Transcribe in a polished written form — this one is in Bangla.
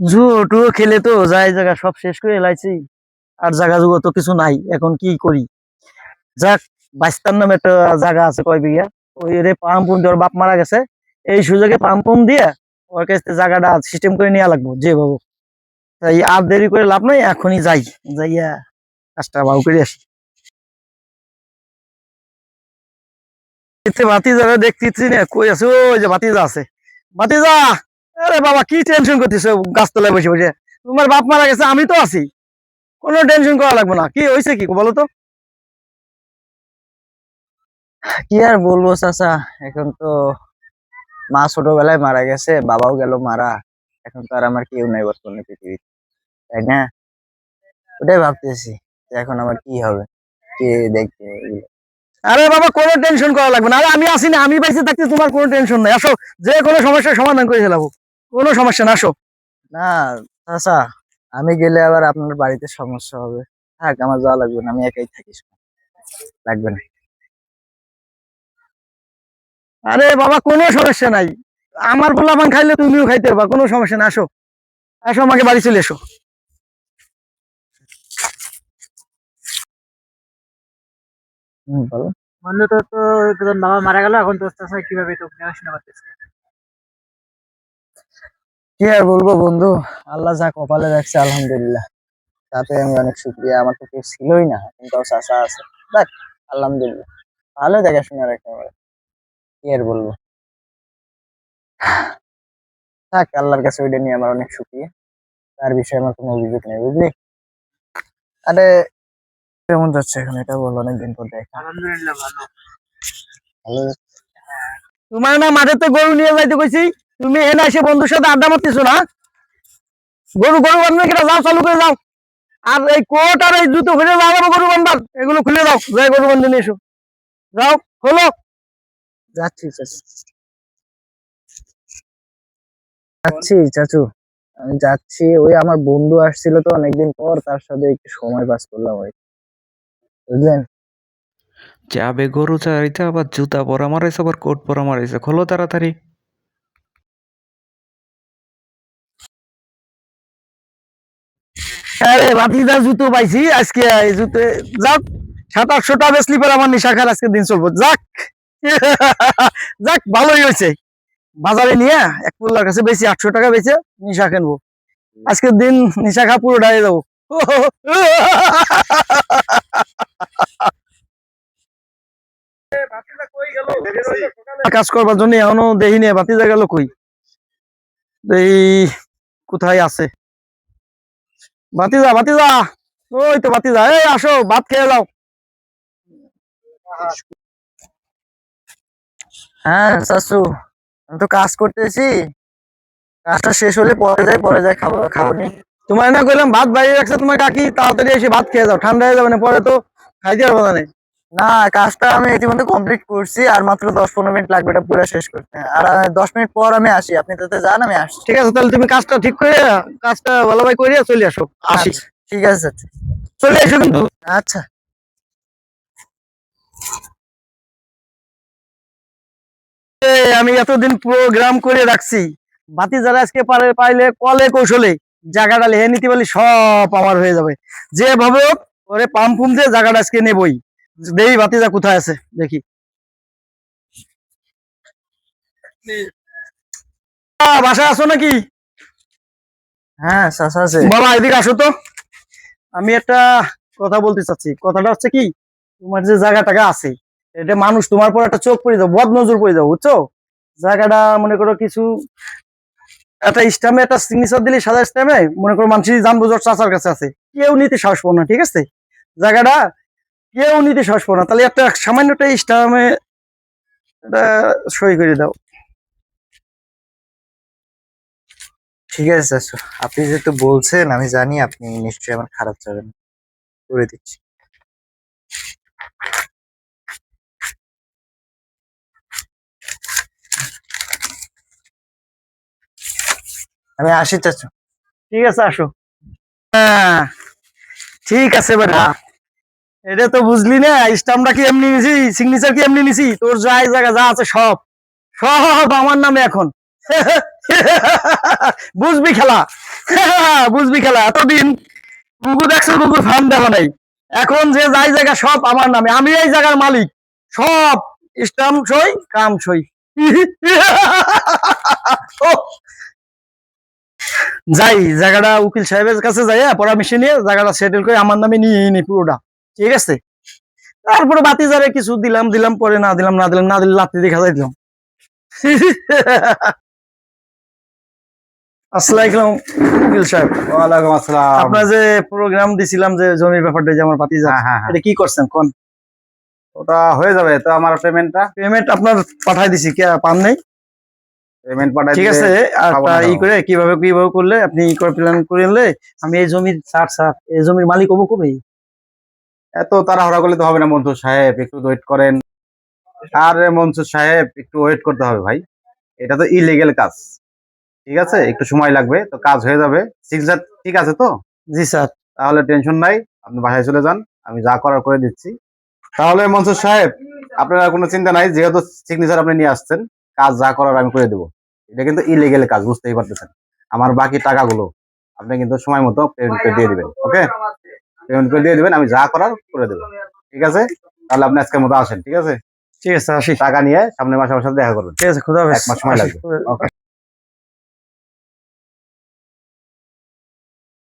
জুয়ো টুয়ো খেলে তো যাই জায়গা সব শেষ করে এলাইছি। আর জায়গা জুগো তো কিছু নাই, এখন কি করি? যাক, বাইস্তার নামে একটা জায়গা আছে কয় বিঘা, ওই রে পাম্প পুম দিয়ে ওর বাপ মারা গেছে। এই সুযোগে পাম্প পুম দিয়ে ওর কাছ থেকে জায়গাটা সিস্টেম করে নেওয়া লাগবো যে বাবু। তাই আর দেরি করে লাভ নাই, এখনই যাই, যাইয়া কাজটা বাবু করে আসি। এতে ভাতিজারা দেখতেছি না, কই আছে? ওই যে ভাতিজা আছে। ভাতিজা, আরে বাবা কি টেনশন করতেছো গাছতলায় বসে বসে? তোমার বাপ মারা গেছে, আমি তো আছি, কোনো টেনশন করা লাগবে না। কি হয়েছে, কি বলো তো? কি আর বলবো চাচা, এখন তো মা ছোটবেলায় মারা গেছে, বাবাও গেল মারা। এখন তো আর আমার কেউ নাই বর্তমানে পৃথিবীতে, তাই না? ওটাই ভাবতেছি যে এখন আমার কি হবে, কে দেখবে এগুলো। আরে বাবা কোনো টেনশন করা লাগবে না, আরে আমি আছি না, আমি বেঁচে থাকতে তোমার কোনো টেনশন নাই। আসো, যে কোনো সমস্যার সমাধান করে ফেলাবো, কোনো সমস্যা না, আসো। না চাচা, আমি গেলে আবার আপনার বাড়িতে সমস্যা হবে। থাক, আমার যাওয়া লাগবে না, আমি একাই থাকি, লাগবে না। আরে বাবা কোনো সমস্যা নাই, আমার পোলাপান খাইলে তুমিও খাইতে পারবা, কোনো সমস্যা না, আসো। আসো, আমাকে বাড়ি চলে এসো। বলো। বন্ধু তোর তো তোর বাবা মারা গেল, এখন তোর চাচা কিভাবে তোকে দেখাশোনা করতেছে? কি আর বলবো বন্ধু, আল্লাহ যা কপালে রাখছে আলহামদুলিল্লাহ, তাতে আমি অনেক শুক্রিয়া। আমার তো কেউ ছিলই না, কিন্তু চাচা আছে। দেখ, আলহামদুলিল্লাহ, ভালো দেখাশোনা রাখে আমার। কি আর বলবো, থাক, আল্লাহর কাছে ওইটা নিয়ে আমার অনেক শুক্রিয়া। তার বিষয়ে আমার কোনো অভিযোগ নেই, বুঝলি? আরে কেমন যাচ্ছে এখন, এটা বল, অনেকদিন পর দেখা। আলহামদুলিল্লাহ ভালো। ভালো। তোমার না মাঠেতে গরু নিয়ে যাইতে কইছি, তুমি এনে এসে বন্ধুর সাথে আড্ডা মারতেছো না? গরু গরু বান্ধবে কিনা, যাও চালু করে যাও। আর এই কোট আর এই জুতো খুলে যাও, গরু বান্ধার এগুলো খুলে দাও, যাই গরু বান্ধে নিয়ে এসো। যাও, খোলো। যাচ্ছি চাচু, যাচ্ছি চাচু, আমি যাচ্ছি। ওই আমার বন্ধু আসছিল তো অনেকদিন পর, তার সাথে একটু সময় পাস করলাম, ওই বুঝলেন। যাবে গরু চারিতে, আবার জুতা পরা মারাইছে, আবার কোট পরা মারাইছে। খোলো তাড়াতাড়ি। আরে ভাতিজা জুতো পাইছি আজকে, এই জুতো যাক, 700-800 টাকা স্লিপার আমার নিশা খার আজকে দিন চলবো, যাক। যাক, ভালোই হয়েছে। বাজারে নিয়ে এক পুল্লার কাছে বেশি 800 টাকা বেচে নিশা কিনবো। আজকের দিন নিশা খা পুরো ডায়ে যাবো। কাজ করবার জন্য এখনো দেখিনি, ভাতিজা গেল কই? এই কোথায় আছে ভাতিজা? ভাতিজা, ওই তো ভাতিজা, এই আসো, ভাত খেয়ে যাও। হ্যাঁ চাচু, আমি তো কাজ করতেছি, কাজটা শেষ হলে পরে যাই খাবো, খাবো নি। তোমার না কইলাম ভাত বাইরে রাখছে তোমার কাকি, তাড়াতাড়ি এসে ভাত খেয়ে যাও, ঠান্ডা হয়ে যাবে না পরে তো খাইতে পারবো না। না, কাজটা আমি ইতিমধ্যে কমপ্লিট করছি, আর মাত্র 10-15 মিনিট লাগবে এটা পুরো শেষ করতে। আর 10 মিনিট পর আমি আসি, আপনি তাতে যান, আমি আসছি। ঠিক আছে, তাহলে তুমি কাজটা ঠিক করে, কাজটা ভালোভাবে করে চলে আসো। আসি, আচ্ছা, ঠিক আছে চাচু। চলে এসো কিন্তু। আচ্ছা। আমি এতদিন প্রোগ্রাম করে রাখছি, বাতি যারা আজকে পাইলে কলে কৌশলে জায়গাটা লেহে নিতে পারলে সব আমার হয়ে যাবে। যেভাবে হোক ওরে পাম্প ফুম দিয়ে জায়গাটা আজকে নেবই। দেখি বাতিজা কোথায় আছে, দেখি। বাসায় আছো নাকি? হ্যাঁ চাচা আছে। বাবা এদিকে আসো তো, আমি একটা কথা বলতে চাচ্ছি। কথাটা হচ্ছে কি, তোমার যে জায়গাটাকে আছে, এটা মানুষ তোমার পর একটা চোখ পড়ে যাও, বদ নজর পড়ে যাও, বুঝছো? জায়গাটা মনে করো কিছু একটা স্ট্যাম্পে একটা সিগনেচার দিলে, সাদা স্ট্যাম্পে, মনে করো মানুষই জানবো যে চাচার কাছে আছে, কেউ নিতে সাহস পাবো না, ঠিক আছে? জায়গাটা কেউ নিতে সাহস পাবো না, তাহলে একটা সামান্য একটা স্ট্যাম্পে এটা সই করে দাও। ঠিক আছে চাচু, আপনি যেহেতু বলছেন, আমি জানি আপনি নিশ্চয়ই আমার খারাপ চাবেন, করে দিচ্ছি। আমি আসি চাচু। ঠিক আছে, আসো। হ্যাঁ, ঠিক আছে বেটা, এটা তো বুঝলি না, স্ট্যাম্পটা কি এমনি নিছি, সিগনেচার কি এমনি নিছি, তোর যা এই জায়গা যা আছে সব সব আমার নামে এখন। বুঝবি খেলা, বুঝবি খেলা, এতদিন কুকুর দেখছো, কুকুর ফার্ম দেখো নাই। এখন যে যাই জায়গা সব আমার নামে, আমি এই জায়গার মালিক, সব স্টাম্প সই কাম সই। ও, যাই জায়গাটা উকিল সাহেবের কাছে যাই, পরামর্শ নিয়ে জায়গাটা সেটেল করে আমার নামে নিয়ে নি পুরোটা, ঠিক আছে। তারপরে বাতি যারে কিছু দিলাম দিলাম, পরে না দিলাম না দিলাম, না দিলে লাত্তি দেখা যাই দিলাম। আসসালামু আলাইকুম উকিল সাহেব। ওয়ালাইকুম আসসালাম। আপনার যে প্রোগ্রাম দিছিলাম যে জমির ব্যাপারটা, যে আমার ভাতিজা, হ্যাঁ হ্যাঁ হ্যাঁ, এটা কি করছেন কোন? ওটা হয়ে যাবে তো। আমার পেমেন্টটা পেমেন্ট আপনার পাঠাই দিছি, কে পান নাই? পেমেন্ট পাঠাই ঠিক দিলে আছে, পাবো একটা না ই তো। করে কিভাবে কিভাবে করলে আপনি ই করে প্ল্যান করলে আমি এই জমির স্যার এই জমির মালিক হবো কবে? এত তাড়াহুড়া করলে তো হবে না মনসুর সাহেব, একটু ওয়েট করেন। আরে মনসুর সাহেব, একটু ওয়েট করতে হবে ভাই, এটা তো ইলিগেল কাজ। ঠিক আছে, একটু সময় লাগবে, তো কাজ হয়ে যাবে। সিগনেচার ঠিক আছে তো? জি স্যার। তাহলে টেনশন নাই, আপনি বাসায় চলে যান, আমি যা করার করে দিচ্ছি। তাহলে মনসুর সাহেব, আপনার আর কোনো চিন্তা নাই, যেহেতু সিগনেচার আপনি নিয়ে আসছেন, কাজ যা করার আমি করে দেবো। এটা কিন্তু ইলিগেল কাজ, বুঝতেই পারতেছেন। আমার বাকি টাকাগুলো আপনি কিন্তু সময় মতো পেমেন্ট করে দিয়ে দিবেন। ওকে, পেমেন্ট করে দিয়ে দিবেন, আমি যা করার করে দেবো। ঠিক আছে, তাহলে আপনি আজকের মতো আসেন। ঠিক আছে, ঠিক আছে আসি। টাকা নিয়ে সামনের মাসে আমার সাথে দেখা করবেন। ঠিক আছে, খুদা হাফেজ। 1 মাস সময় লাগবে। আসি। ওকে।